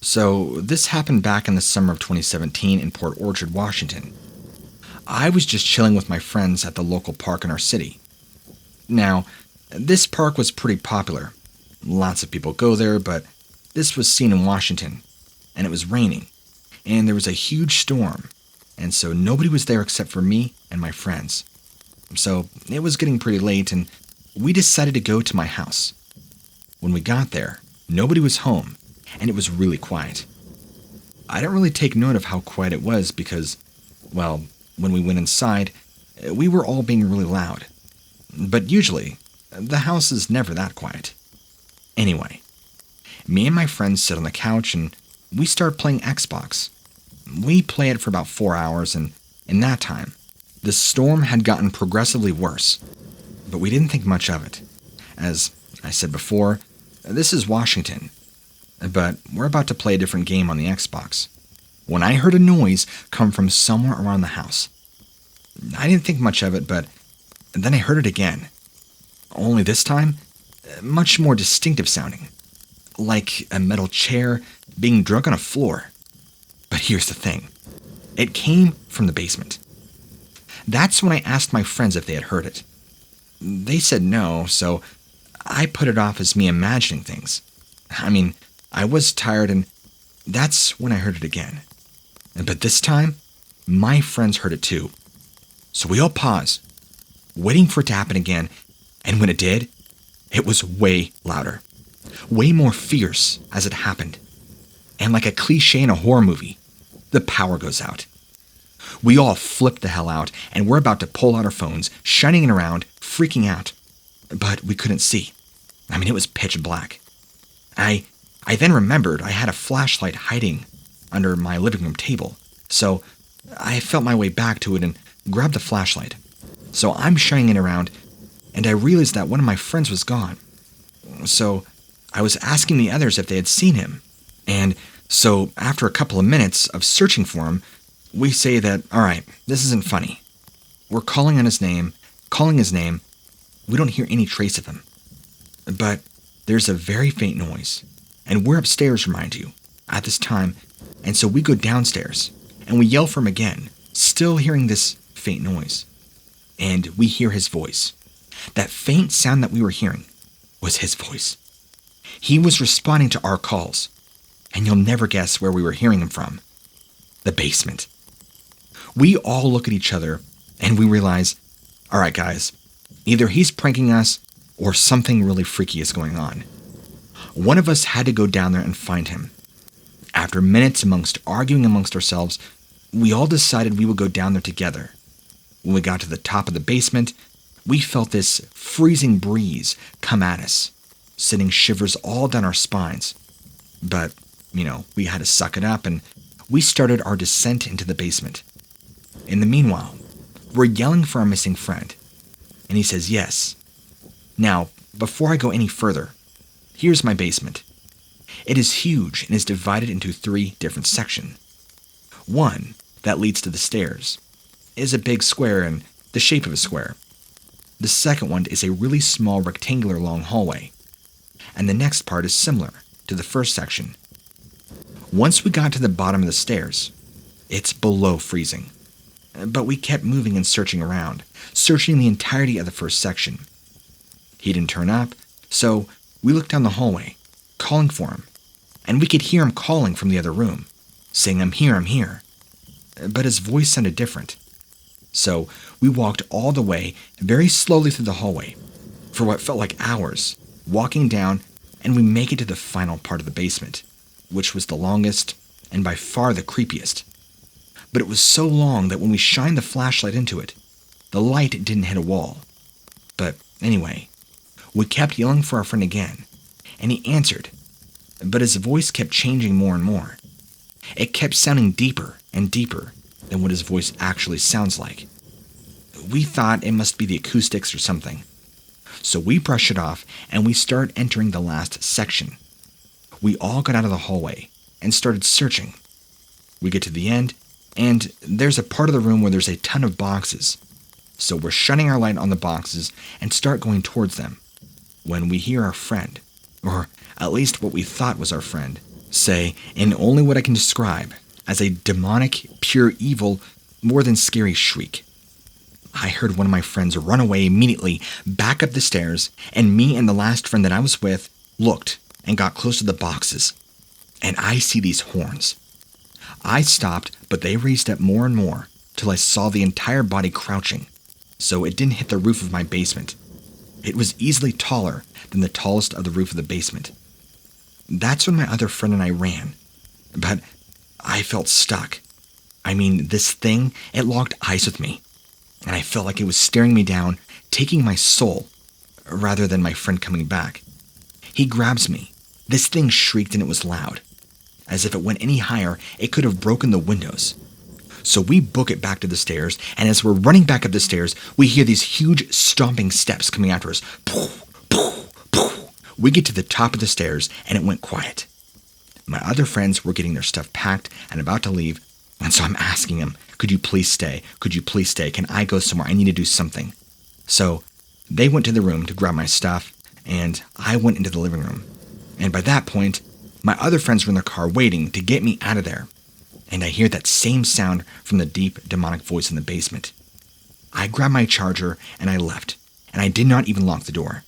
So, this happened back in the summer of 2017 in Port Orchard, Washington. I was just chilling with my friends at the local park in our city. Now, this park was pretty popular. Lots of people go there, but this was seen in Washington, and it was raining, and there was a huge storm, and so nobody was there except for me and my friends. So, it was getting pretty late, and we decided to go to my house. When we got there, nobody was home, and it was really quiet. I didn't really take note of how quiet it was because, well, when we went inside, we were all being really loud. But usually, the house is never that quiet. Anyway, me and my friends sit on the couch and we start playing Xbox. We play it for about 4 hours, and in that time, the storm had gotten progressively worse. But we didn't think much of it. As I said before, this is Washington. But we're about to play a different game on the Xbox when I heard a noise come from somewhere around the house. I didn't think much of it, but then I heard it again. Only this time, much more distinctive sounding. Like a metal chair being drug on a floor. But here's the thing. It came from the basement. That's when I asked my friends if they had heard it. They said no, so I put it off as me imagining things. I mean, I was tired, and that's when I heard it again. But this time, my friends heard it too. So we all paused, waiting for it to happen again, and when it did, it was way louder, way more fierce as it happened. And like a cliche in a horror movie, the power goes out. We all flipped the hell out, and we're about to pull out our phones, shining it around, freaking out. But we couldn't see. I mean, it was pitch black. I then remembered I had a flashlight hiding under my living room table, so I felt my way back to it and grabbed the flashlight. So I'm shining it around, and I realized that one of my friends was gone. So I was asking the others if they had seen him, and so after a couple of minutes of searching for him, we say that, all right, this isn't funny. We're calling his name, we don't hear any trace of him. But there's a very faint noise. And we're upstairs, remind you, at this time, and so we go downstairs, and we yell for him again, still hearing this faint noise. And we hear his voice. That faint sound that we were hearing was his voice. He was responding to our calls, and you'll never guess where we were hearing him from. The basement. We all look at each other, and we realize, all right, guys, either he's pranking us, or something really freaky is going on. One of us had to go down there and find him. After minutes arguing amongst ourselves, we all decided we would go down there together. When we got to the top of the basement, we felt this freezing breeze come at us, sending shivers all down our spines. But, we had to suck it up, and we started our descent into the basement. In the meanwhile, we're yelling for our missing friend, and he says yes. Now, before I go any further, here's my basement. It is huge and is divided into 3 different sections. One, that leads to the stairs, is a big square and the shape of a square. The second one is a really small rectangular long hallway. And the next part is similar to the first section. Once we got to the bottom of the stairs, it's below freezing. But we kept moving and searching around, searching the entirety of the first section. He didn't turn up, so we looked down the hallway, calling for him, and we could hear him calling from the other room, saying, I'm here, I'm here. But his voice sounded different. So we walked all the way, very slowly through the hallway, for what felt like hours, walking down, and we make it to the final part of the basement, which was the longest and by far the creepiest. But it was so long that when we shined the flashlight into it, the light didn't hit a wall. But anyway, we kept yelling for our friend again, and he answered, but his voice kept changing more and more. It kept sounding deeper and deeper than what his voice actually sounds like. We thought it must be the acoustics or something. So we brush it off, and we start entering the last section. We all got out of the hallway and started searching. We get to the end, and there's a part of the room where there's a ton of boxes. So we're shining our light on the boxes and start going towards them, when we hear our friend, or at least what we thought was our friend, say, in only what I can describe as a demonic, pure evil, more than scary shriek. I heard one of my friends run away immediately, back up the stairs, and me and the last friend that I was with looked and got close to the boxes. And I see these horns. I stopped, but they raised up more and more till I saw the entire body crouching, so it didn't hit the roof of my basement. It was easily taller than the tallest of the roof of the basement. That's when my other friend and I ran, but I felt stuck. I mean, this thing, it locked eyes with me, and I felt like it was staring me down, taking my soul, rather than my friend coming back. He grabs me. This thing shrieked and it was loud. As if it went any higher, it could have broken the windows. So we book it back to the stairs, and as we're running back up the stairs, we hear these huge stomping steps coming after us. We get to the top of the stairs, and it went quiet. My other friends were getting their stuff packed and about to leave, and so I'm asking them, could you please stay? Could you please stay? Can I go somewhere? I need to do something. So they went to the room to grab my stuff, and I went into the living room. And by that point, my other friends were in their car waiting to get me out of there. And I hear that same sound from the deep, demonic voice in the basement. I grabbed my charger and I left, and I did not even lock the door.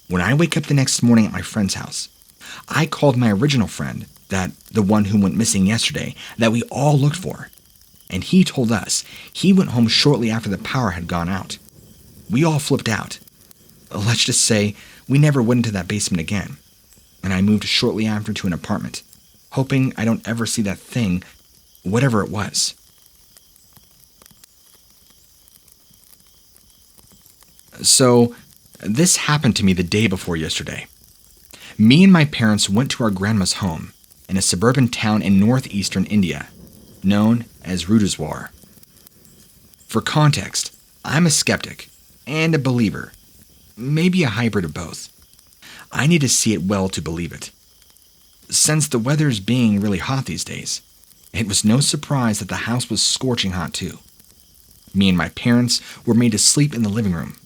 When I wake up the next morning at my friend's house, I called my original friend, the one who went missing yesterday, that we all looked for. And he told us he went home shortly after the power had gone out. We all flipped out. Let's just say we never went into that basement again. And I moved shortly after to an apartment, hoping I don't ever see that thing, whatever it was. So, this happened to me the day before yesterday. Me and my parents went to our grandma's home in a suburban town in northeastern India, known as Rudeswar. For context, I'm a skeptic and a believer, maybe a hybrid of both. I need to see it well to believe it. Since the weather's being really hot these days, it was no surprise that the house was scorching hot too. Me and my parents were made to sleep in the living room,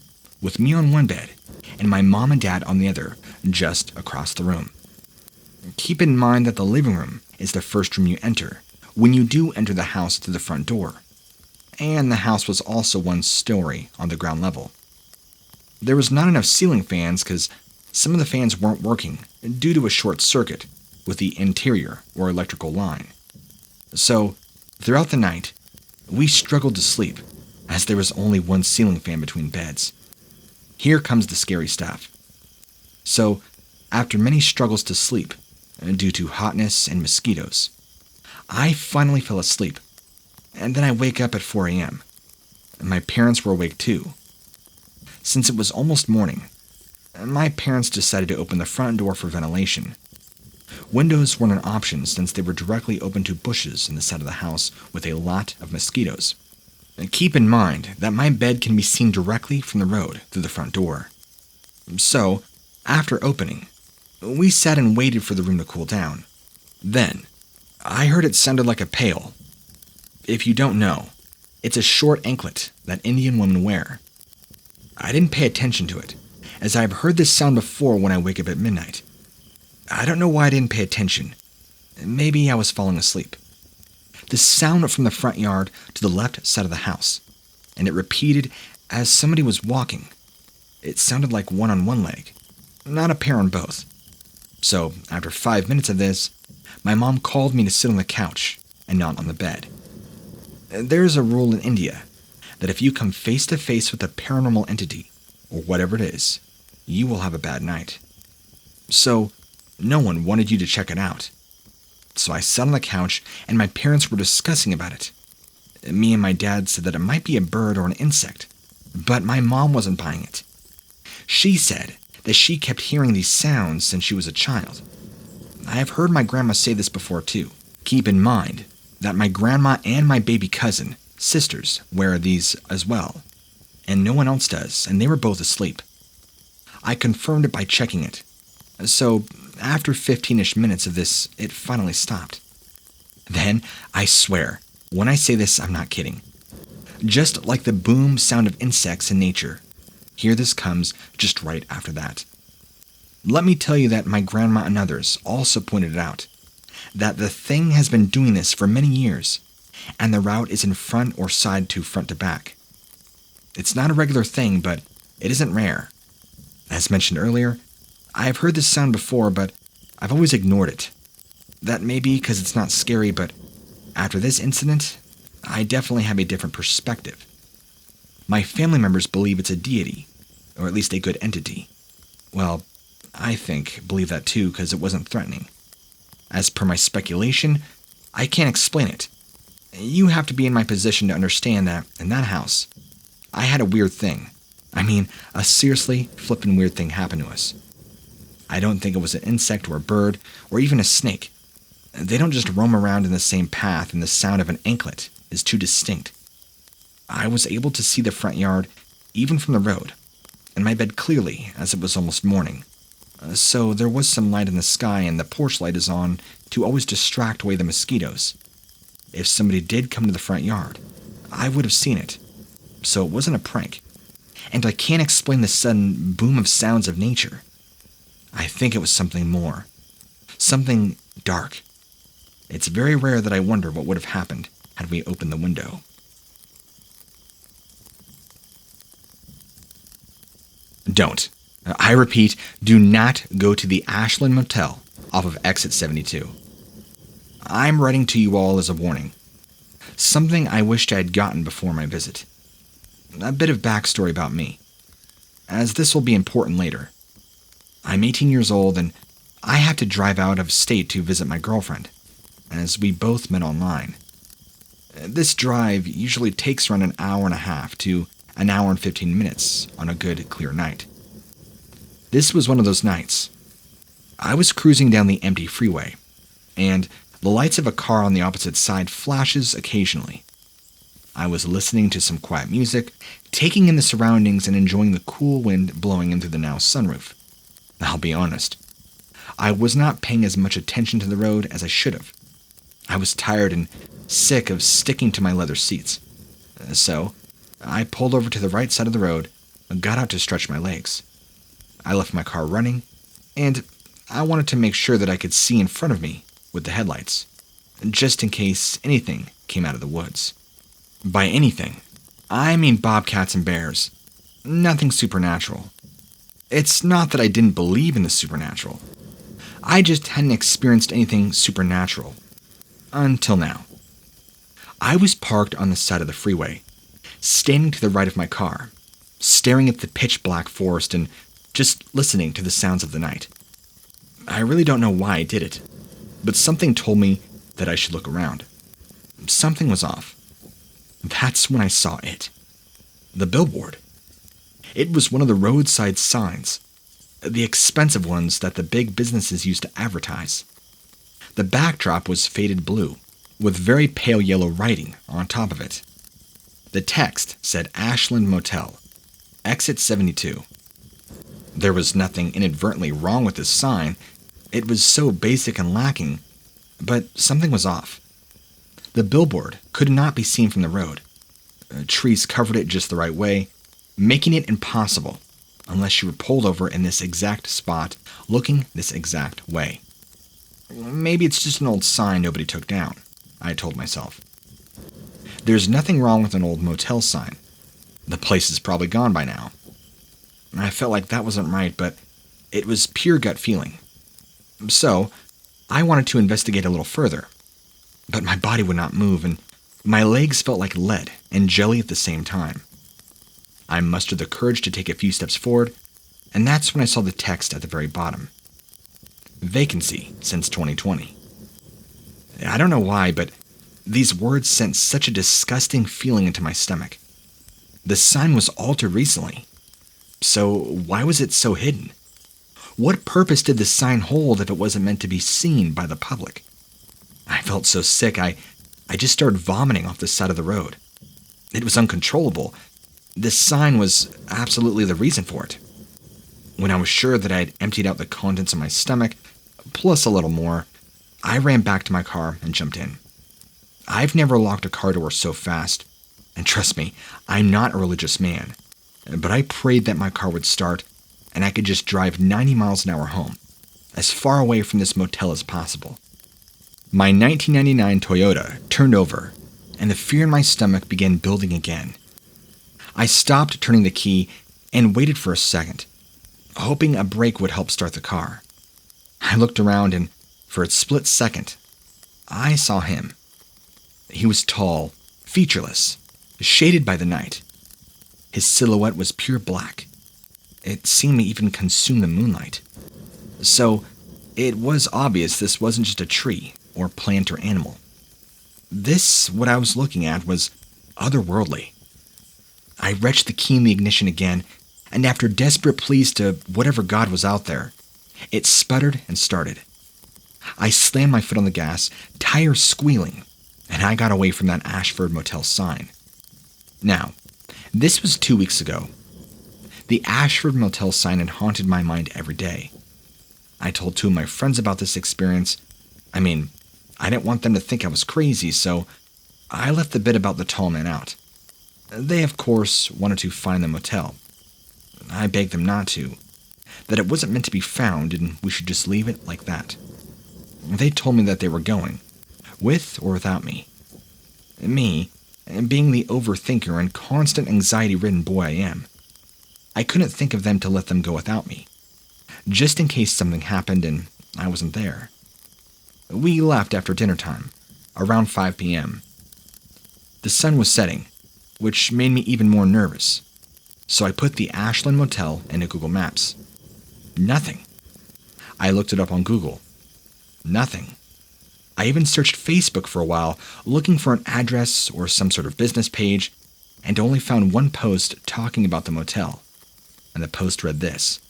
with me on one bed and my mom and dad on the other, just across the room. Keep in mind that the living room is the first room you enter when you do enter the house through the front door, and the house was also one story on the ground level. There was not enough ceiling fans because some of the fans weren't working due to a short circuit with the interior or electrical line. So, throughout the night, we struggled to sleep as there was only one ceiling fan between beds. Here comes the scary stuff. So, after many struggles to sleep, due to hotness and mosquitoes, I finally fell asleep, and then I wake up at 4 a.m. My parents were awake too. Since it was almost morning, my parents decided to open the front door for ventilation. Windows weren't an option since they were directly open to bushes in the side of the house with a lot of mosquitoes. And keep in mind that my bed can be seen directly from the road through the front door. So, after opening, we sat and waited for the room to cool down. Then, I heard it sounded like a pail. If you don't know, it's a short anklet that Indian women wear. I didn't pay attention to it, as I've heard this sound before when I wake up at midnight. I don't know why I didn't pay attention. Maybe I was falling asleep. The sound from the front yard to the left side of the house, and it repeated as somebody was walking. It sounded like one on one leg, not a pair on both. So, after 5 minutes of this, my mom called me to sit on the couch and not on the bed. There is a rule in India that if you come face to face with a paranormal entity, or whatever it is, you will have a bad night. So, no one wanted you to check it out. So I sat on the couch and my parents were discussing about it. Me and my dad said that it might be a bird or an insect, but my mom wasn't buying it. She said that she kept hearing these sounds since she was a child. I have heard my grandma say this before too. Keep in mind that my grandma and my baby cousin, sisters, wear these as well, and no one else does, and they were both asleep. I confirmed it by checking it. So, after 15-ish minutes of this, it finally stopped. Then, I swear, when I say this, I'm not kidding. Just like the boom sound of insects in nature, here this comes just right after that. Let me tell you that my grandma and others also pointed it out, that the thing has been doing this for many years, and the route is in front or side to front to back. It's not a regular thing, but it isn't rare. As mentioned earlier, I've heard this sound before, but I've always ignored it. That may be because it's not scary, but after this incident, I definitely have a different perspective. My family members believe it's a deity, or at least a good entity. Well, I believe that too because it wasn't threatening. As per my speculation, I can't explain it. You have to be in my position to understand that in that house, I had a weird thing. A seriously flippin' weird thing happened to us. I don't think it was an insect or a bird or even a snake. They don't just roam around in the same path, and the sound of an anklet is too distinct. I was able to see the front yard even from the road, and my bed clearly as it was almost morning. So there was some light in the sky, and the porch light is on to always distract away the mosquitoes. If somebody did come to the front yard, I would have seen it. So it wasn't a prank. And I can't explain the sudden boom of sounds of nature. I think it was something more. Something dark. It's very rare that I wonder what would have happened had we opened the window. Don't. I repeat, do not go to the Ashland Motel off of Exit 72. I'm writing to you all as a warning. Something I wished I had gotten before my visit. A bit of backstory about me, as this will be important later. I'm 18 years old, and I have to drive out of state to visit my girlfriend, as we both met online. This drive usually takes around an hour and a half to an hour and 15 minutes on a good, clear night. This was one of those nights. I was cruising down the empty freeway, and the lights of a car on the opposite side flashes occasionally. I was listening to some quiet music, taking in the surroundings and enjoying the cool wind blowing in through the now sunroof. I'll be honest, I was not paying as much attention to the road as I should have. I was tired and sick of sticking to my leather seats. So, I pulled over to the right side of the road and got out to stretch my legs. I left my car running, and I wanted to make sure that I could see in front of me with the headlights, just in case anything came out of the woods. By anything, I mean bobcats and bears. Nothing supernatural. It's not that I didn't believe in the supernatural. I just hadn't experienced anything supernatural. Until now. I was parked on the side of the freeway, standing to the right of my car, staring at the pitch-black forest and just listening to the sounds of the night. I really don't know why I did it, but something told me that I should look around. Something was off. That's when I saw it. The billboard. It was one of the roadside signs, the expensive ones that the big businesses used to advertise. The backdrop was faded blue, with very pale yellow writing on top of it. The text said Ashland Motel, Exit 72. There was nothing inadvertently wrong with this sign. It was so basic and lacking, but something was off. The billboard could not be seen from the road. Trees covered it just the right way, making it impossible unless you were pulled over in this exact spot, looking this exact way. Maybe it's just an old sign nobody took down, I told myself. There's nothing wrong with an old motel sign. The place is probably gone by now. I felt like that wasn't right, but it was pure gut feeling. So, I wanted to investigate a little further. But my body would not move, and my legs felt like lead and jelly at the same time. I mustered the courage to take a few steps forward, and that's when I saw the text at the very bottom. Vacancy since 2020. I don't know why, but these words sent such a disgusting feeling into my stomach. The sign was altered recently. So why was it so hidden? What purpose did the sign hold if it wasn't meant to be seen by the public? I felt so sick, I just started vomiting off the side of the road. It was uncontrollable. This sign was absolutely the reason for it. When I was sure that I had emptied out the contents of my stomach, plus a little more, I ran back to my car and jumped in. I've never locked a car door so fast, and trust me, I'm not a religious man, but I prayed that my car would start and I could just drive 90 miles an hour home, as far away from this motel as possible. My 1999 Toyota turned over, and the fear in my stomach began building again. I stopped turning the key and waited for a second, hoping a brake would help start the car. I looked around, and for a split second, I saw him. He was tall, featureless, shaded by the night. His silhouette was pure black. It seemed to even consume the moonlight. So, it was obvious this wasn't just a tree or plant or animal. This, what I was looking at, was otherworldly. I wrenched the key in the ignition again, and after desperate pleas to whatever God was out there, it sputtered and started. I slammed my foot on the gas, tires squealing, and I got away from that Ashford Motel sign. Now, this was 2 weeks ago. The Ashford Motel sign had haunted my mind every day. I told 2 of my friends about this experience. I didn't want them to think I was crazy, so I left the bit about the tall man out. They, of course, wanted to find the motel. I begged them not to, that it wasn't meant to be found and we should just leave it like that. They told me that they were going, with or without me. Me, being the overthinker and constant anxiety-ridden boy I am, I couldn't think of them to let them go without me, just in case something happened and I wasn't there. We left after dinner time, around 5 p.m. The sun was setting, which made me even more nervous, so I put the Ashland Motel into Google Maps. Nothing. I looked it up on Google. Nothing. I even searched Facebook for a while, looking for an address or some sort of business page, and only found one post talking about the motel. And the post read this: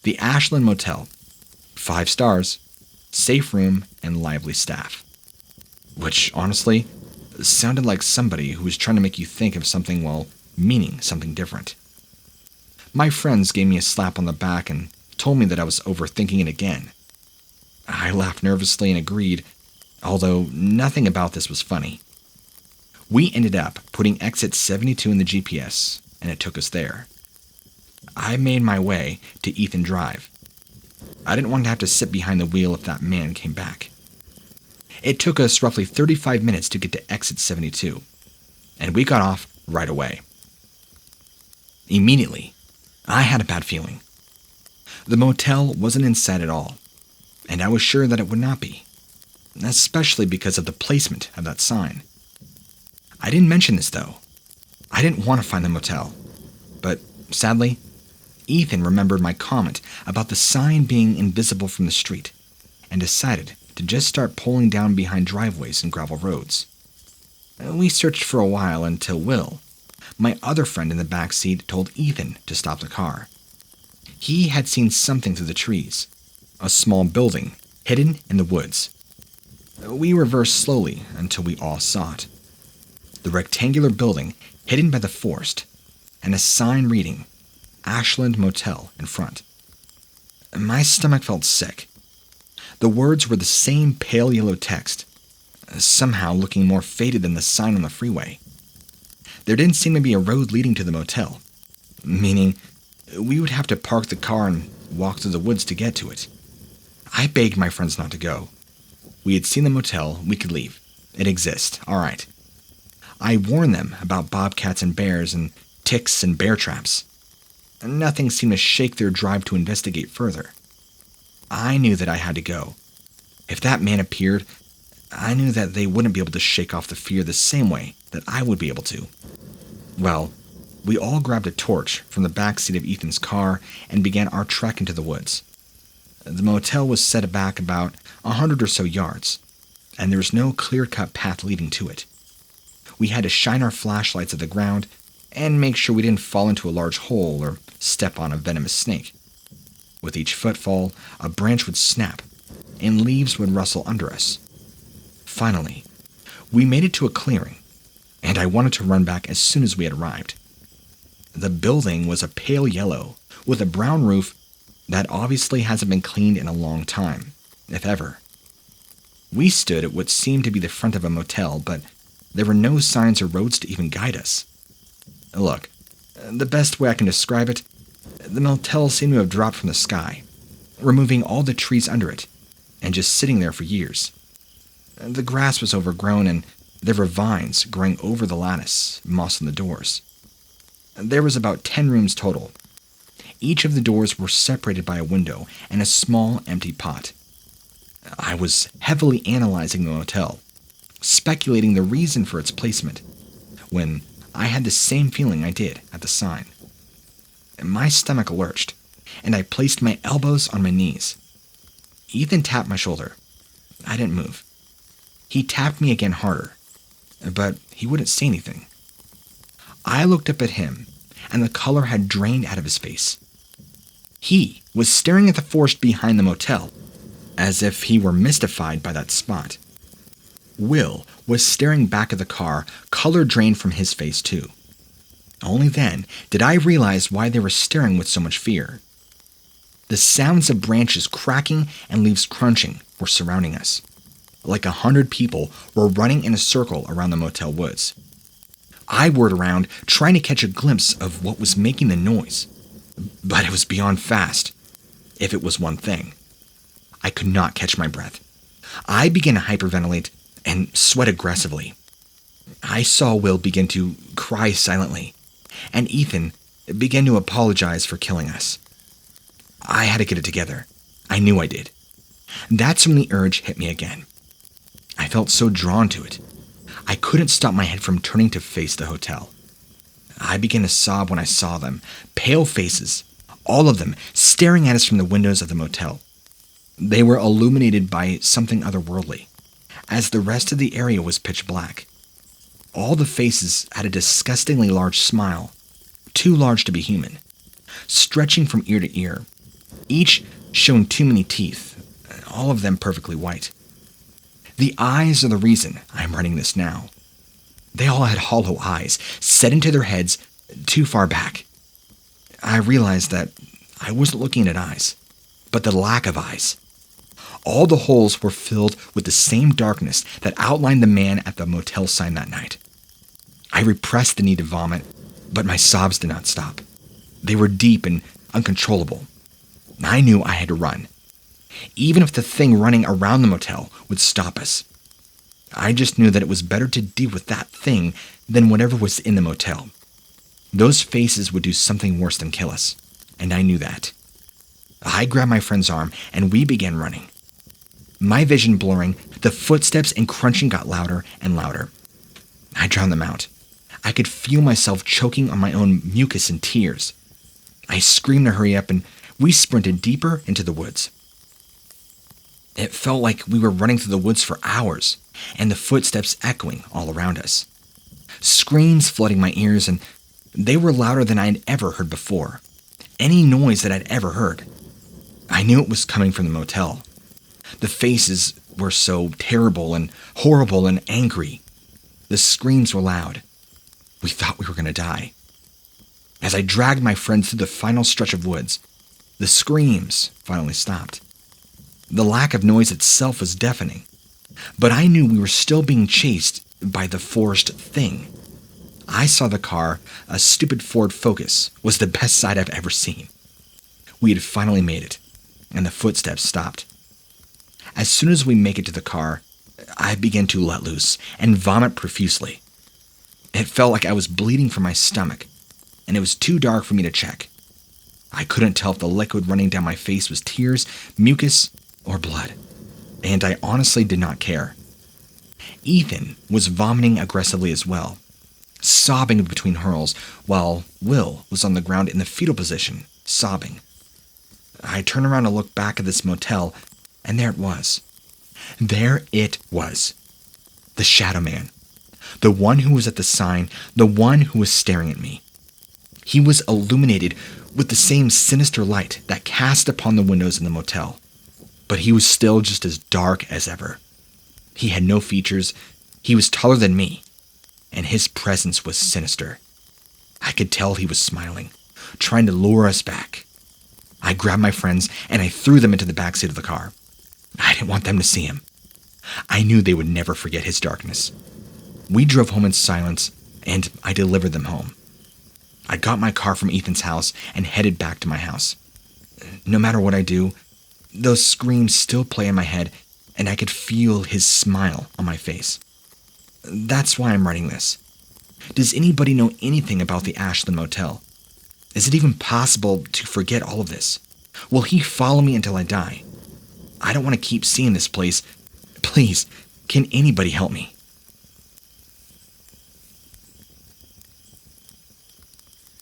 The Ashland Motel, 5 stars, safe room, and lively staff. Which, honestly, sounded like somebody who was trying to make you think of something while meaning something different. My friends gave me a slap on the back and told me that I was overthinking it again. I laughed nervously and agreed, although nothing about this was funny. We ended up putting exit 72 in the GPS, and it took us there. I made my way to Ethan Drive. I didn't want to have to sit behind the wheel if that man came back. It took us roughly 35 minutes to get to exit 72, and we got off right away. Immediately, I had a bad feeling. The motel wasn't in sight at all, and I was sure that it would not be, especially because of the placement of that sign. I didn't mention this, though. I didn't want to find the motel, but sadly, Ethan remembered my comment about the sign being invisible from the street and decided to just start pulling down behind driveways and gravel roads. We searched for a while until Will, my other friend in the back seat, told Ethan to stop the car. He had seen something through the trees, a small building hidden in the woods. We reversed slowly until we all saw it. The rectangular building hidden by the forest, and a sign reading Ashland Motel in front. My stomach felt sick. The words were the same pale yellow text, somehow looking more faded than the sign on the freeway. There didn't seem to be a road leading to the motel, meaning we would have to park the car and walk through the woods to get to it. I begged my friends not to go. We had seen the motel, we could leave. It exists, all right. I warned them about bobcats and bears and ticks and bear traps. Nothing seemed to shake their drive to investigate further. I knew that I had to go. If that man appeared, I knew that they wouldn't be able to shake off the fear the same way that I would be able to. Well, we all grabbed a torch from the back seat of Ethan's car and began our trek into the woods. The motel was set back about 100 or so yards, and there was no clear-cut path leading to it. We had to shine our flashlights at the ground and make sure we didn't fall into a large hole or step on a venomous snake. With each footfall, a branch would snap, and leaves would rustle under us. Finally, we made it to a clearing, and I wanted to run back as soon as we had arrived. The building was a pale yellow, with a brown roof that obviously hasn't been cleaned in a long time, if ever. We stood at what seemed to be the front of a motel, but there were no signs or roads to even guide us. Look, the best way I can describe it, the motel seemed to have dropped from the sky, removing all the trees under it, and just sitting there for years. The grass was overgrown, and there were vines growing over the lattice, moss on the doors. There was about 10 rooms total. Each of the doors were separated by a window and a small empty pot. I was heavily analyzing the motel, speculating the reason for its placement, when I had the same feeling I did at the sign. My stomach lurched, and I placed my elbows on my knees. Ethan tapped my shoulder. I didn't move. He tapped me again harder, but he wouldn't say anything. I looked up at him, and the color had drained out of his face. He was staring at the forest behind the motel, as if he were mystified by that spot. Will was staring back at the car, color drained from his face too. Only then did I realize why they were staring with so much fear. The sounds of branches cracking and leaves crunching were surrounding us. Like 100 people were running in a circle around the motel woods. I whirled around, trying to catch a glimpse of what was making the noise. But it was beyond fast, if it was one thing. I could not catch my breath. I began to hyperventilate and sweat aggressively. I saw Will begin to cry silently, and Ethan began to apologize for killing us. I had to get it together. I knew I did. That's when the urge hit me again. I felt so drawn to it. I couldn't stop my head from turning to face the hotel. I began to sob when I saw them, pale faces, all of them staring at us from the windows of the motel. They were illuminated by something otherworldly, as the rest of the area was pitch black. All the faces had a disgustingly large smile, too large to be human, stretching from ear to ear, each showing too many teeth, all of them perfectly white. The eyes are the reason I'm writing this now. They all had hollow eyes, set into their heads too far back. I realized that I wasn't looking at eyes, but the lack of eyes. All the holes were filled with the same darkness that outlined the man at the motel sign that night. I repressed the need to vomit, but my sobs did not stop. They were deep and uncontrollable. I knew I had to run, even if the thing running around the motel would stop us. I just knew that it was better to deal with that thing than whatever was in the motel. Those faces would do something worse than kill us, and I knew that. I grabbed my friend's arm, and we began running. My vision blurring, the footsteps and crunching got louder and louder. I drowned them out. I could feel myself choking on my own mucus and tears. I screamed to hurry up, and we sprinted deeper into the woods. It felt like we were running through the woods for hours, and the footsteps echoing all around us. Screams flooding my ears, and they were louder than I had ever heard before. Any noise that I'd ever heard. I knew it was coming from the motel. The faces were so terrible and horrible and angry. The screams were loud. We thought we were going to die. As I dragged my friend through the final stretch of woods, the screams finally stopped. The lack of noise itself was deafening, but I knew we were still being chased by the forest thing. I saw the car, a stupid Ford Focus, was the best sight I've ever seen. We had finally made it, and the footsteps stopped. As soon as we make it to the car, I began to let loose and vomit profusely. It felt like I was bleeding from my stomach, and it was too dark for me to check. I couldn't tell if the liquid running down my face was tears, mucus, or blood, and I honestly did not care. Ethan was vomiting aggressively as well, sobbing between hurls, while Will was on the ground in the fetal position, sobbing. I turned around to look back at this motel, and there it was. There it was. The Shadow Man. The one who was at the sign, the one who was staring at me. He was illuminated with the same sinister light that cast upon the windows in the motel, but he was still just as dark as ever. He had no features, he was taller than me, and his presence was sinister. I could tell he was smiling, trying to lure us back. I grabbed my friends and I threw them into the backseat of the car. I didn't want them to see him. I knew they would never forget his darkness. We drove home in silence, and I delivered them home. I got my car from Ethan's house and headed back to my house. No matter what I do, those screams still play in my head, and I could feel his smile on my face. That's why I'm writing this. Does anybody know anything about the Ashland Motel? Is it even possible to forget all of this? Will he follow me until I die? I don't want to keep seeing this place. Please, can anybody help me?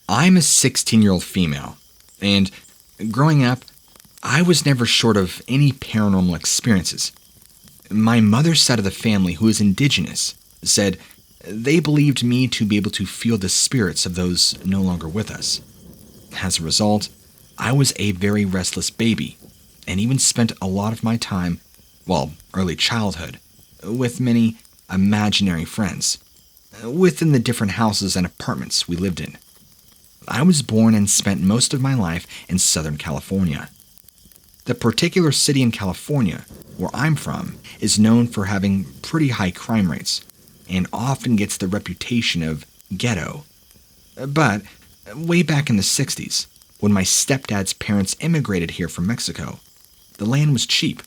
I'm a 16-year-old female, and growing up, I was never short of any paranormal experiences. My mother's side of the family, who is indigenous, said they believed me to be able to feel the spirits of those no longer with us. As a result, I was a very restless baby, and even spent a lot of my time, early childhood, with many imaginary friends, within the different houses and apartments we lived in. I was born and spent most of my life in Southern California. The particular city in California, where I'm from, is known for having pretty high crime rates, and often gets the reputation of ghetto. But way back in the 60s, when my stepdad's parents immigrated here from Mexico, the land was cheap,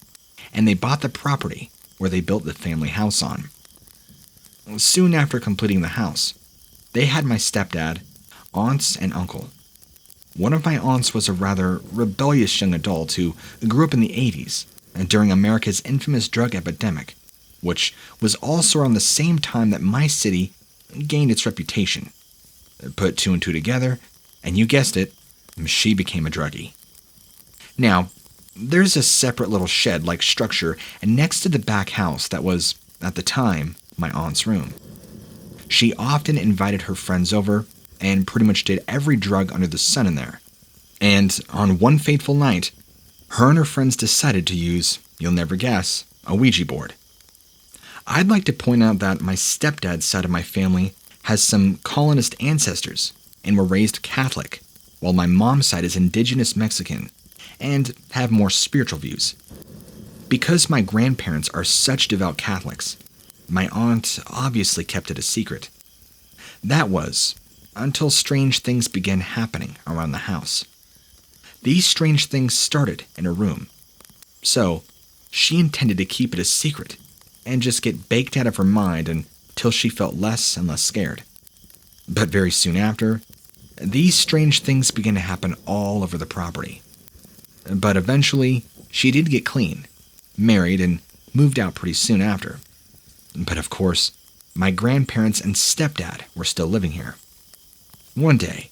and they bought the property where they built the family house on. Soon after completing the house, they had my stepdad, aunts, and uncle. One of my aunts was a rather rebellious young adult who grew up in the 80s during America's infamous drug epidemic, which was also around the same time that my city gained its reputation. Put two and two together, and you guessed it, she became a druggie. Now, there's a separate little shed-like structure next to the back house that was, at the time, my aunt's room. She often invited her friends over and pretty much did every drug under the sun in there. And on one fateful night, her and her friends decided to use, you'll never guess, a Ouija board. I'd like to point out that my stepdad's side of my family has some colonist ancestors and were raised Catholic, while my mom's side is indigenous Mexican and have more spiritual views. Because my grandparents are such devout Catholics, my aunt obviously kept it a secret. That was until strange things began happening around the house. These strange things started in her room, so she intended to keep it a secret and just get baked out of her mind until she felt less and less scared. But very soon after, these strange things began to happen all over the property. But eventually, she did get clean, married, and moved out pretty soon after. But of course, my grandparents and stepdad were still living here. One day,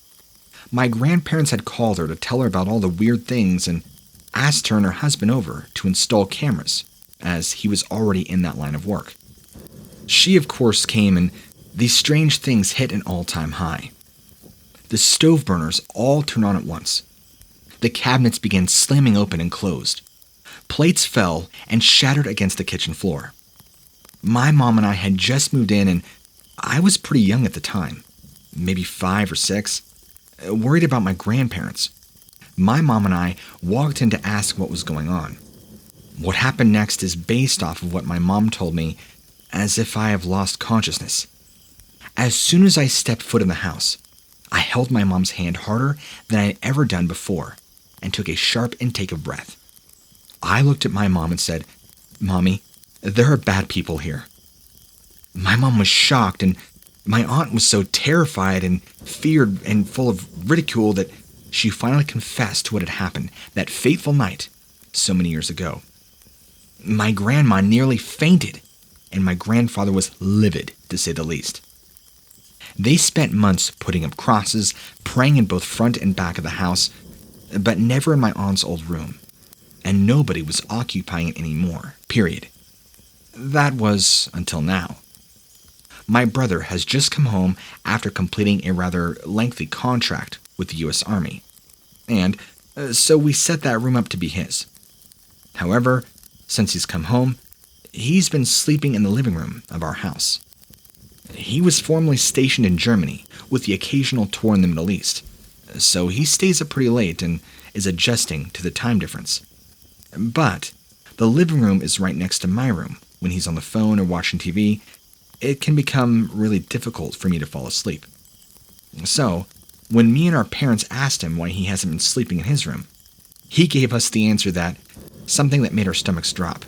my grandparents had called her to tell her about all the weird things and asked her and her husband over to install cameras, as he was already in that line of work. She, of course, came, and these strange things hit an all-time high. The stove burners all turned on at once. The cabinets began slamming open and closed. Plates fell and shattered against the kitchen floor. My mom and I had just moved in, and I was pretty young at the time, maybe 5 or 6, worried about my grandparents. My mom and I walked in to ask what was going on. What happened next is based off of what my mom told me, as if I have lost consciousness. As soon as I stepped foot in the house, I held my mom's hand harder than I had ever done before and took a sharp intake of breath. I looked at my mom and said, "Mommy, there are bad people here." My mom was shocked, and my aunt was so terrified and feared and full of ridicule that she finally confessed to what had happened that fateful night so many years ago. My grandma nearly fainted, and my grandfather was livid, to say the least. They spent months putting up crosses, praying in both front and back of the house, but never in my aunt's old room, and nobody was occupying it anymore, period. That was until now. My brother has just come home after completing a rather lengthy contract with the U.S. Army, and so we set that room up to be his. However, since he's come home, he's been sleeping in the living room of our house. He was formerly stationed in Germany with the occasional tour in the Middle East, so he stays up pretty late and is adjusting to the time difference. But the living room is right next to my room. When he's on the phone or watching TV, it can become really difficult for me to fall asleep. So, when me and our parents asked him why he hasn't been sleeping in his room, he gave us the answer that something that made our stomachs drop.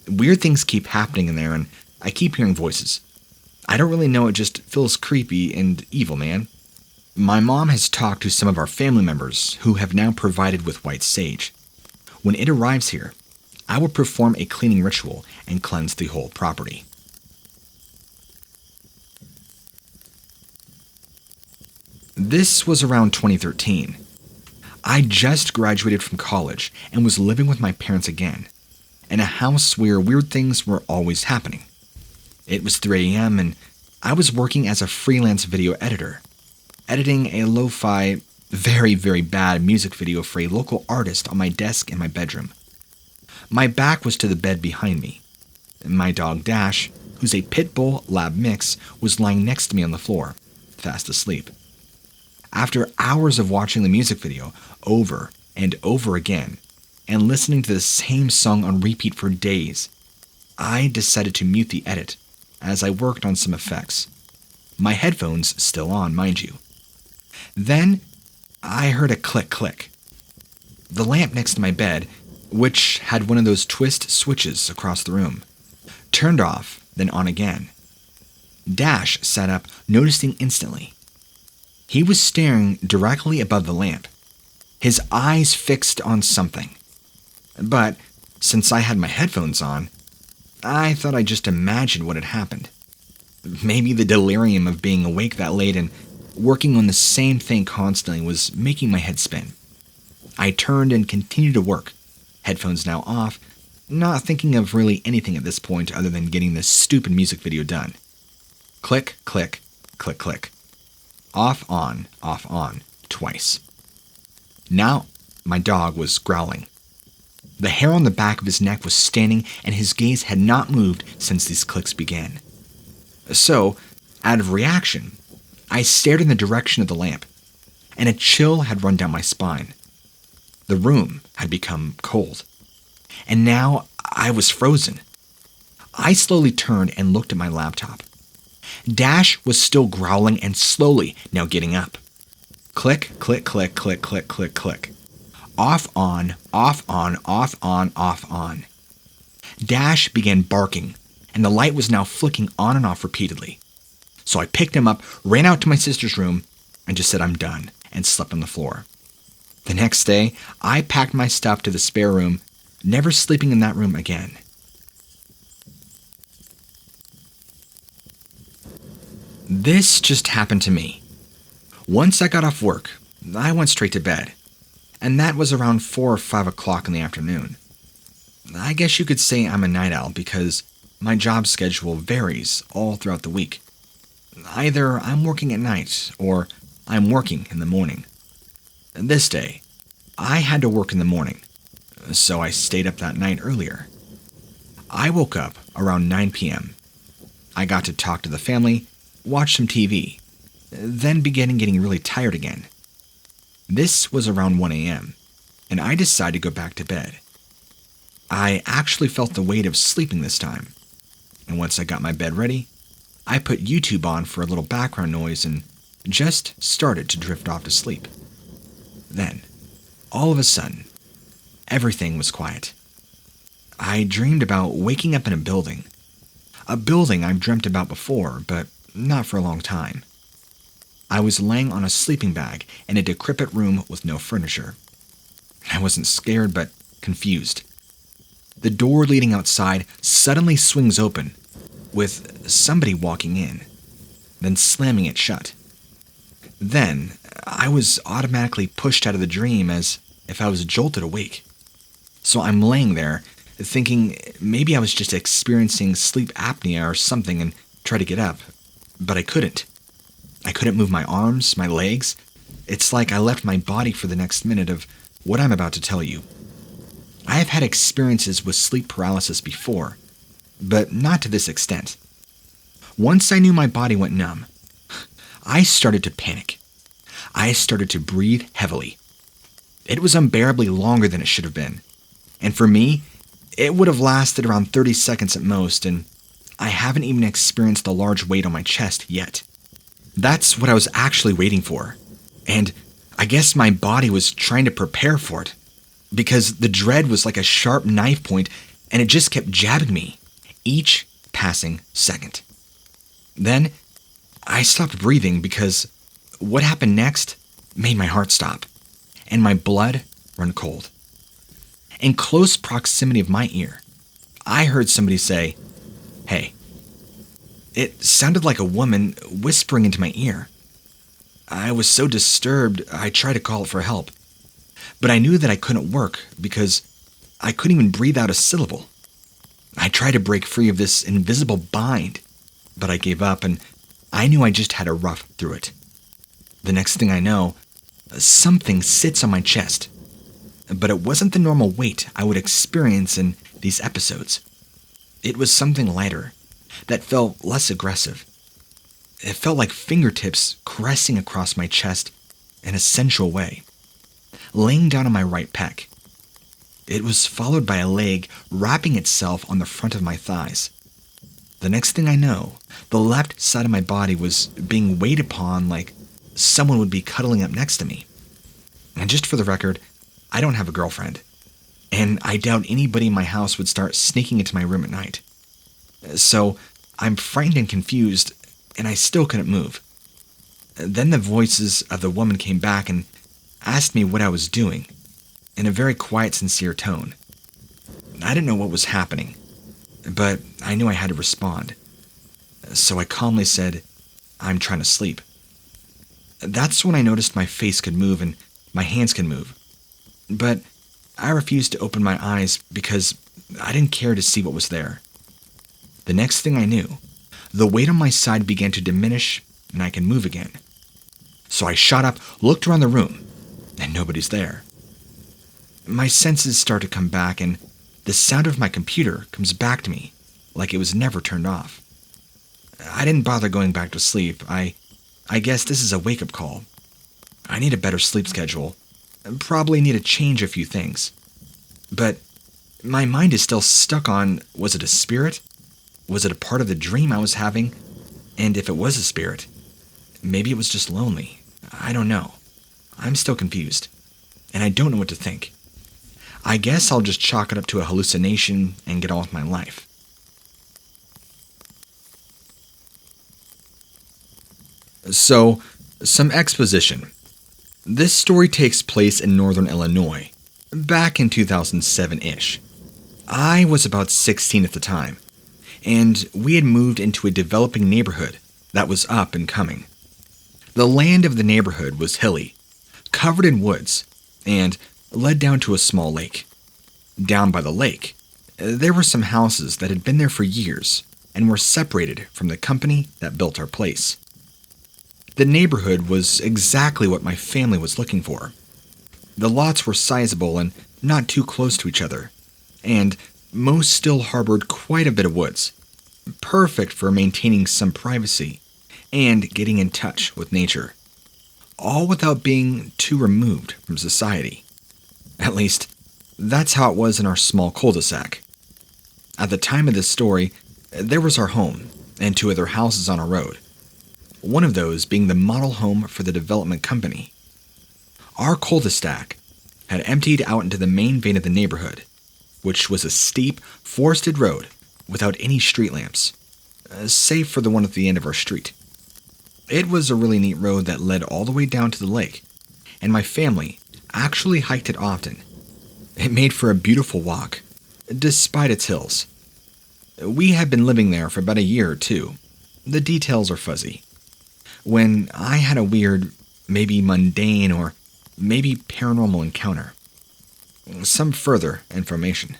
Weird things keep happening in there, and I keep hearing voices. I don't really know, it just feels creepy and evil, man. My mom has talked to some of our family members who have now provided with white sage. When it arrives here, I will perform a cleaning ritual and cleanse the whole property. This was around 2013. I just graduated from college and was living with my parents again, in a house where weird things were always happening. It was 3 a.m. and I was working as a freelance video editor, editing a lo-fi, very, very bad music video for a local artist on my desk in my bedroom. My back was to the bed behind me. My dog Dash, who's a pit bull lab mix, was lying next to me on the floor, fast asleep. After hours of watching the music video over and over again, and listening to the same song on repeat for days, I decided to mute the edit as I worked on some effects. My headphones still on, mind you. Then, I heard a click. The lamp next to my bed, which had one of those twist switches across the room, turned off, then on again. Dash sat up, noticing instantly. He was staring directly above the lamp, his eyes fixed on something. But since I had my headphones on, I thought I'd just imagine what had happened. Maybe the delirium of being awake that late and working on the same thing constantly was making my head spin. I turned and continued to work, headphones now off, not thinking of really anything at this point other than getting this stupid music video done. Click, click, click, click. Off, on, twice. Now, my dog was growling. The hair on the back of his neck was standing, and his gaze had not moved since these clicks began. So, out of reaction, I stared in the direction of the lamp, and a chill had run down my spine. The room had become cold, and now I was frozen. I slowly turned and looked at my laptop. Dash was still growling and slowly now getting up. Click, click, click, click, click, click, click. Off, on, off, on, off, on, off, on. Dash began barking, and the light was now flicking on and off repeatedly. So I picked him up, ran out to my sister's room, and just said I'm done, and slept on the floor. The next day, I packed my stuff to the spare room, never sleeping in that room again. This just happened to me. Once I got off work, I went straight to bed, and that was around 4 or 5 o'clock in the afternoon. I guess you could say I'm a night owl because my job schedule varies all throughout the week. Either I'm working at night or I'm working in the morning. This day, I had to work in the morning, so I stayed up that night earlier. I woke up around 9 p.m. I got to talk to the family, watch some TV, then began getting really tired again. This was around 1 a.m., and I decided to go back to bed. I actually felt the weight of sleeping this time, and once I got my bed ready, I put YouTube on for a little background noise and just started to drift off to sleep. Then, all of a sudden, everything was quiet. I dreamed about waking up in a building I've dreamt about before, but not for a long time. I was laying on a sleeping bag in a decrepit room with no furniture. I wasn't scared, but confused. The door leading outside suddenly swings open, with somebody walking in, then slamming it shut. Then, I was automatically pushed out of the dream as if I was jolted awake. So I'm laying there, thinking maybe I was just experiencing sleep apnea or something and tried to get up, but I couldn't. I couldn't move my arms, my legs. It's like I left my body for the next minute of what I'm about to tell you. I have had experiences with sleep paralysis before, but not to this extent. Once I knew my body went numb, I started to panic. I started to breathe heavily. It was unbearably longer than it should have been. And for me, it would have lasted around 30 seconds at most, and I haven't even experienced the large weight on my chest yet. That's what I was actually waiting for. And I guess my body was trying to prepare for it, because the dread was like a sharp knife point and it just kept jabbing me each passing second. Then I stopped breathing because what happened next made my heart stop and my blood run cold. In close proximity of my ear, I heard somebody say, "Hey." It sounded like a woman whispering into my ear. I was so disturbed, I tried to call for help. But I knew that I couldn't work because I couldn't even breathe out a syllable. I tried to break free of this invisible bind, but I gave up and I knew I just had to rough through it. The next thing I know, something sits on my chest. But it wasn't the normal weight I would experience in these episodes. It was something lighter that felt less aggressive. It felt like fingertips caressing across my chest in a sensual way, laying down on my right pec. It was followed by a leg wrapping itself on the front of my thighs. The next thing I know, the left side of my body was being weighed upon like someone would be cuddling up next to me. And just for the record, I don't have a girlfriend, and I doubt anybody in my house would start sneaking into my room at night. So I'm frightened and confused, and I still couldn't move. Then the voices of the woman came back and asked me what I was doing, in a very quiet, sincere tone. I didn't know what was happening, but I knew I had to respond. So I calmly said, "I'm trying to sleep." That's when I noticed my face could move and my hands could move. But I refused to open my eyes because I didn't care to see what was there. The next thing I knew, the weight on my side began to diminish and I could move again. So I shot up, looked around the room, and nobody's there. My senses start to come back and the sound of my computer comes back to me like it was never turned off. I didn't bother going back to sleep. I guess this is a wake-up call. I need a better sleep schedule. Probably need to change a few things. But my mind is still stuck on, was it a spirit? Was it a part of the dream I was having? And if it was a spirit, maybe it was just lonely. I don't know. I'm still confused. And I don't know what to think. I guess I'll just chalk it up to a hallucination and get on with my life. So, some exposition. This story takes place in northern Illinois, back in 2007-ish. I was about 16 at the time, and we had moved into a developing neighborhood that was up and coming. The land of the neighborhood was hilly, covered in woods, and led down to a small lake. Down by the lake, there were some houses that had been there for years and were separated from the company that built our place. The neighborhood was exactly what my family was looking for. The lots were sizable and not too close to each other, and most still harbored quite a bit of woods, perfect for maintaining some privacy and getting in touch with nature, all without being too removed from society. At least, that's how it was in our small cul-de-sac. At the time of this story, there was our home and 2 other houses on our road, one of those being the model home for the development company. Our cul-de-sac had emptied out into the main vein of the neighborhood, which was a steep, forested road without any street lamps, save for the one at the end of our street. It was a really neat road that led all the way down to the lake, and my family actually hiked it often. It made for a beautiful walk, despite its hills. We had been living there for about a year or 2. The details are fuzzy. When I had a weird, maybe mundane, or maybe paranormal encounter. Some further information.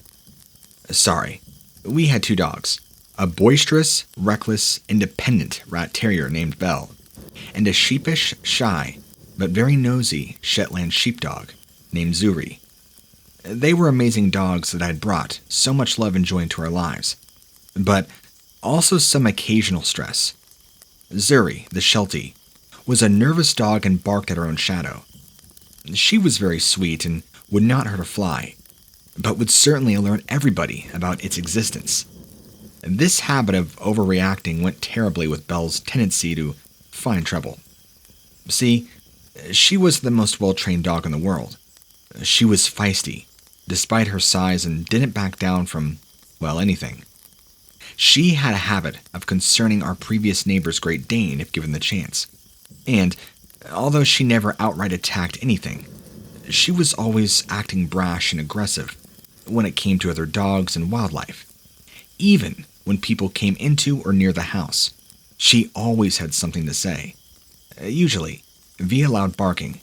Sorry, we had 2 dogs, a boisterous, reckless, independent rat terrier named Belle, and a sheepish, shy, but very nosy Shetland sheepdog named Zuri. They were amazing dogs that I'd brought so much love and joy into our lives, but also some occasional stress. Zuri, the Sheltie, was a nervous dog and barked at her own shadow. She was very sweet and would not hurt a fly, but would certainly alert everybody about its existence. This habit of overreacting went terribly with Belle's tendency to find trouble. See, she was the most well-trained dog in the world. She was feisty, despite her size, and didn't back down from well, anything. She had a habit of concerning our previous neighbor's Great Dane if given the chance. And, although she never outright attacked anything, she was always acting brash and aggressive when it came to other dogs and wildlife. Even when people came into or near the house, she always had something to say, usually via loud barking.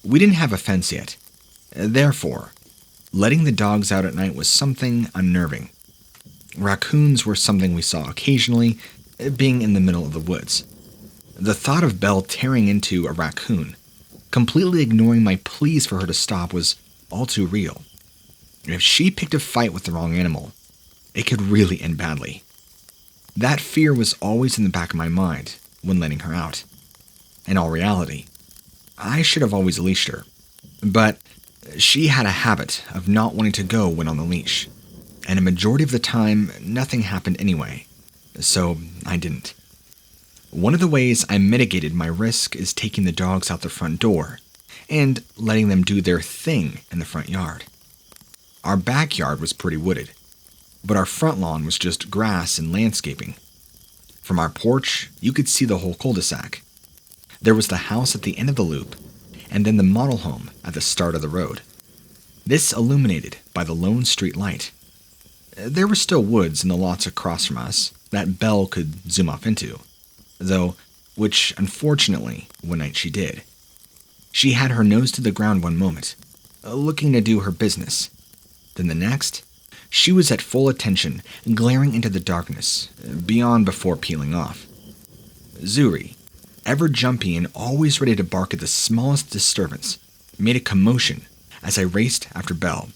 We didn't have a fence yet, therefore, letting the dogs out at night was something unnerving. Raccoons were something we saw occasionally, being in the middle of the woods. The thought of Belle tearing into a raccoon, completely ignoring my pleas for her to stop, was all too real. If she picked a fight with the wrong animal, it could really end badly. That fear was always in the back of my mind when letting her out. In all reality, I should have always leashed her, but she had a habit of not wanting to go when on the leash, and a majority of the time, nothing happened anyway, so I didn't. One of the ways I mitigated my risk is taking the dogs out the front door and letting them do their thing in the front yard. Our backyard was pretty wooded, but our front lawn was just grass and landscaping. From our porch, you could see the whole cul-de-sac. There was the house at the end of the loop, and then the model home at the start of the road. This illuminated by the lone street light. There were still woods in the lots across from us that Belle could zoom off into, though, which unfortunately, one night she did. She had her nose to the ground one moment, looking to do her business. Then the next, she was at full attention, glaring into the darkness, beyond before peeling off. Zuri, ever jumpy and always ready to bark at the smallest disturbance, made a commotion as I raced after Belle.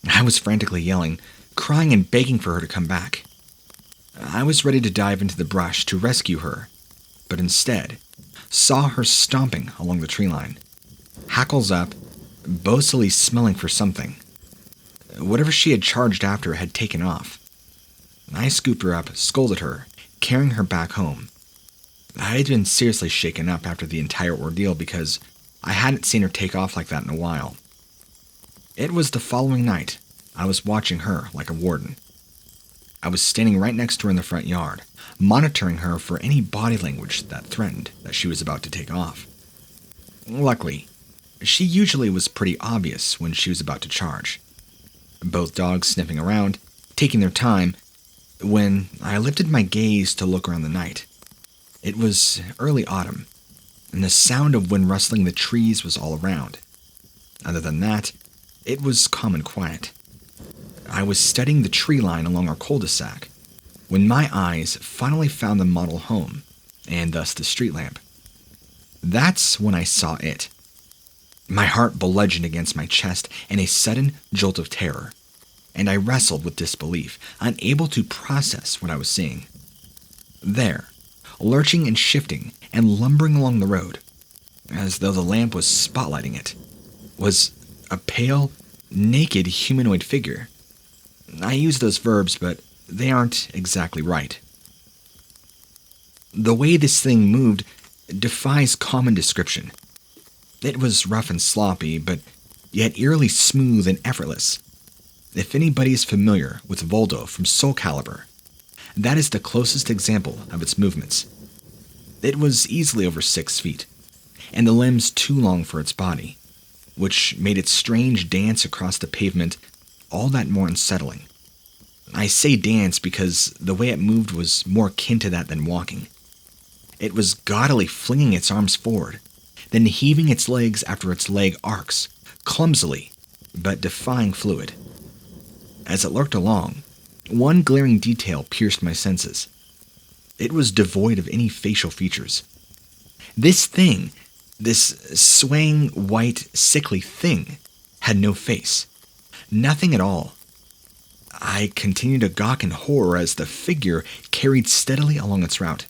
I was frantically yelling, crying and begging for her to come back. I was ready to dive into the brush to rescue her, but instead saw her stomping along the tree line, hackles up, boastfully smelling for something. Whatever she had charged after had taken off. I scooped her up, scolded her, carrying her back home. I had been seriously shaken up after the entire ordeal because I hadn't seen her take off like that in a while. It was the following night. I was watching her like a warden. I was standing right next to her in the front yard, monitoring her for any body language that threatened that she was about to take off. Luckily, she usually was pretty obvious when she was about to charge. Both dogs sniffing around, taking their time, when I lifted my gaze to look around the night. It was early autumn, and the sound of wind rustling the trees was all around. Other than that, it was calm and quiet. I was studying the tree line along our cul-de-sac when my eyes finally found the model home, and thus the street lamp. That's when I saw it. My heart bludgeoned against my chest in a sudden jolt of terror, and I wrestled with disbelief, unable to process what I was seeing. There, lurching and shifting and lumbering along the road, as though the lamp was spotlighting it, was a pale, naked humanoid figure. I use those verbs, but they aren't exactly right. The way this thing moved defies common description. It was rough and sloppy, but yet eerily smooth and effortless. If anybody is familiar with Voldo from Soul Calibur, that is the closest example of its movements. It was easily over 6 feet, and the limbs too long for its body, which made its strange dance across the pavement all that more unsettling. I say dance because the way it moved was more akin to that than walking. It was gaudily flinging its arms forward, then heaving its legs after its leg arcs, clumsily, but defying fluid. As it lurked along, one glaring detail pierced my senses. It was devoid of any facial features. This thing, this swaying, white, sickly thing, had no face. Nothing at all. I continued to gawk in horror as the figure carried steadily along its route,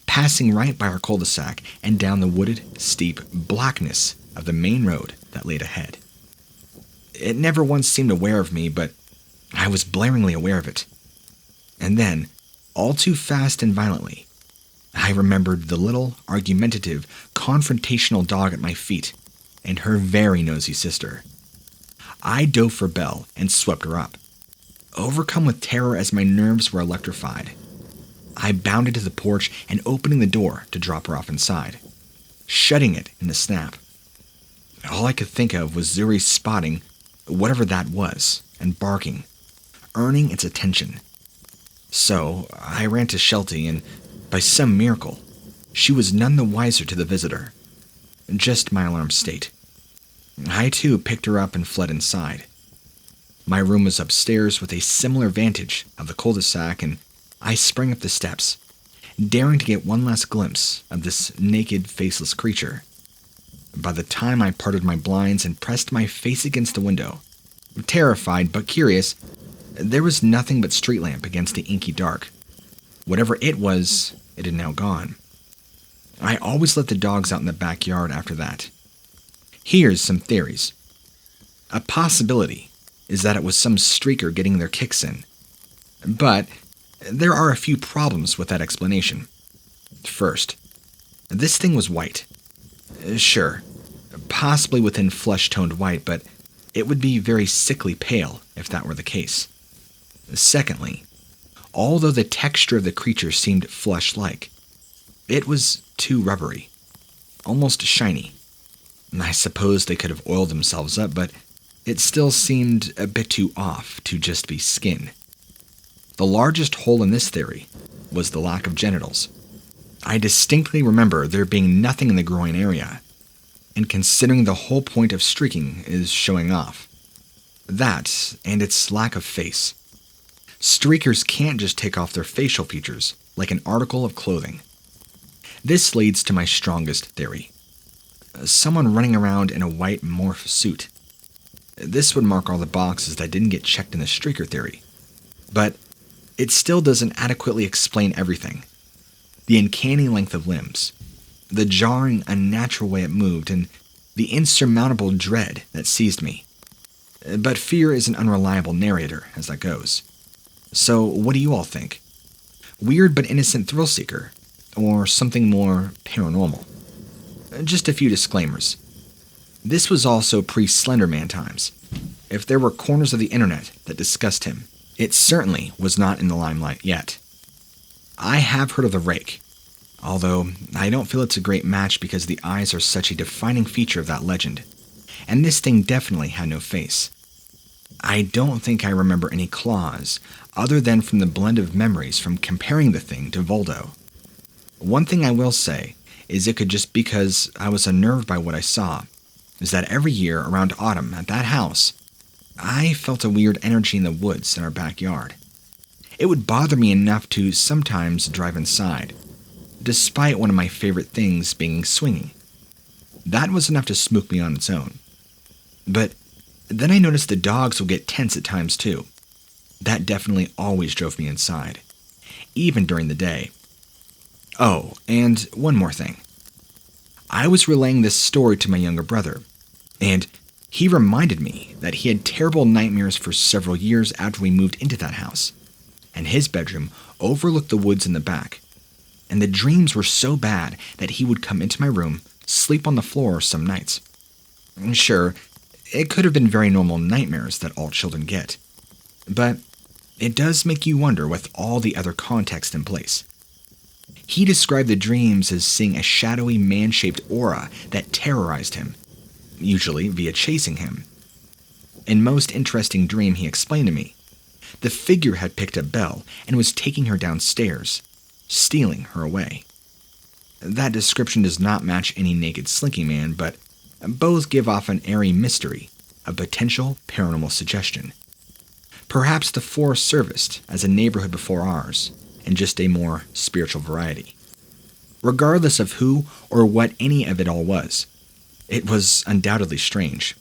passing right by our cul-de-sac and down the wooded, steep blackness of the main road that laid ahead. It never once seemed aware of me, but I was blaringly aware of it. And then, all too fast and violently, I remembered the little, argumentative, confrontational dog at my feet and her very nosy sister. I dove for Belle and swept her up. overcome with terror as my nerves were electrified. I bounded to the porch and opening the door to drop her off inside, shutting it in a snap. All I could think of was Zuri spotting whatever that was and barking, earning its attention. So I ran to Sheltie, and by some miracle, she was none the wiser to the visitor, just my alarmed state. I too picked her up and fled inside. My room was upstairs with a similar vantage of the cul-de-sac, and I sprang up the steps, daring to get one last glimpse of this naked, faceless creature. By the time I parted my blinds and pressed my face against the window, terrified but curious, there was nothing but street lamp against the inky dark. Whatever it was, it had now gone. I always let the dogs out in the backyard after that. Here's some theories. A possibility is that it was some streaker getting their kicks in. But there are a few problems with that explanation. First, this thing was white. Sure, possibly within flesh-toned white, but it would be very sickly pale if that were the case. Secondly, although the texture of the creature seemed flesh-like, it was too rubbery, almost shiny. I suppose they could have oiled themselves up, but it still seemed a bit too off to just be skin. The largest hole in this theory was the lack of genitals. I distinctly remember there being nothing in the groin area, and considering the whole point of streaking is showing off. That, and its lack of face. Streakers can't just take off their facial features like an article of clothing. This leads to my strongest theory. Someone running around in a white morph suit. This would mark all the boxes that didn't get checked in the streaker theory. But it still doesn't adequately explain everything. The uncanny length of limbs, the jarring, unnatural way it moved, and the insurmountable dread that seized me. But fear is an unreliable narrator, as that goes. So what do you all think? Weird but innocent thrill seeker, or something more paranormal? Just a few disclaimers. This was also pre-Slenderman times. If there were corners of the internet that discussed him, it certainly was not in the limelight yet. I have heard of the rake, although I don't feel it's a great match because the eyes are such a defining feature of that legend, and this thing definitely had no face. I don't think I remember any claws, other than from the blend of memories from comparing the thing to Voldo. One thing I will say is it could just because I was unnerved by what I saw, is that every year around autumn at that house, I felt a weird energy in the woods in our backyard. It would bother me enough to sometimes drive inside, despite one of my favorite things being swinging. That was enough to spook me on its own. But then I noticed the dogs would get tense at times too. That definitely always drove me inside, even during the day. Oh, and one more thing. I was relaying this story to my younger brother, and he reminded me that he had terrible nightmares for several years after we moved into that house, and his bedroom overlooked the woods in the back, and the dreams were so bad that he would come into my room, sleep on the floor some nights. Sure, it could have been very normal nightmares that all children get, but it does make you wonder with all the other context in place. He described the dreams as seeing a shadowy man-shaped aura that terrorized him, usually via chasing him. In most interesting dream he explained to me, the figure had picked up Belle and was taking her downstairs, stealing her away. That description does not match any naked slinky man, but both give off an airy mystery, a potential paranormal suggestion. Perhaps the Forest Service as a neighborhood before ours, and just a more spiritual variety. Regardless of who or what any of it all was, it was undoubtedly strange.